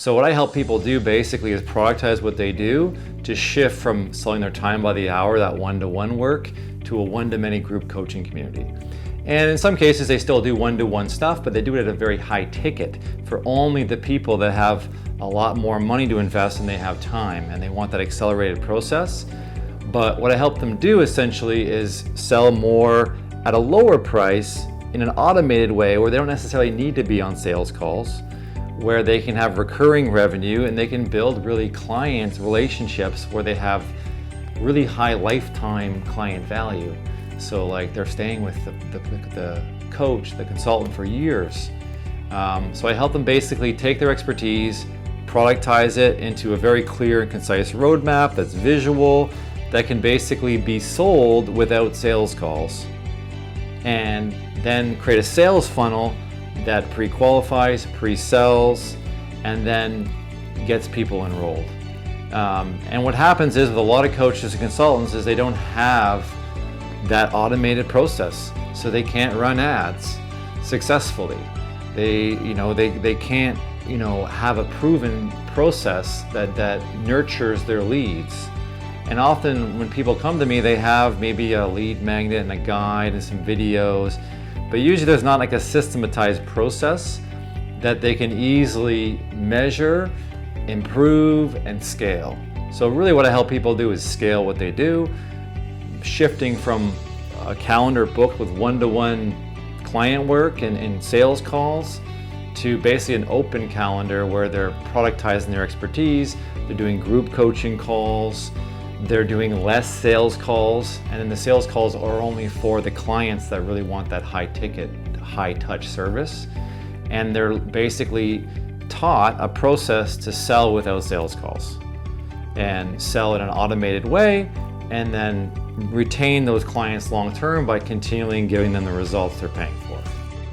So what I help people do basically is productize what they do to shift from selling their time by the hour, that one-to-one work, to a one-to-many group coaching community. And in some cases they still do one-to-one stuff, but they do it at a very high ticket for only the people that have a lot more money to invest and they have time and they want that accelerated process. But what I help them do essentially is sell more at a lower price in an automated way where they don't necessarily need to be on sales calls, where they can have recurring revenue and they can build really client relationships where they have really high lifetime client value. So like they're staying with the coach, the consultant for years. So I help them basically take their expertise, productize it into a very clear and concise roadmap that's visual, that can basically be sold without sales calls. And then create a sales funnel that pre-qualifies, pre-sells, and then gets people enrolled. And what happens is with a lot of coaches and consultants is they don't have that automated process, so they can't run ads successfully. They can't have a proven process that nurtures their leads. And often when people come to me, they have maybe a lead magnet and a guide and some videos, but usually there's not like a systematized process that they can easily measure, improve, and scale. So really what I help people do is scale what they do, shifting from a calendar booked with one-to-one client work and sales calls to basically an open calendar where they're productizing their expertise, they're doing group coaching calls, they're doing less sales calls, and then the sales calls are only for the clients that really want that high ticket, high touch service. And they're basically taught a process to sell without sales calls and sell in an automated way, and then retain those clients long term by continually giving them the results they're paying for.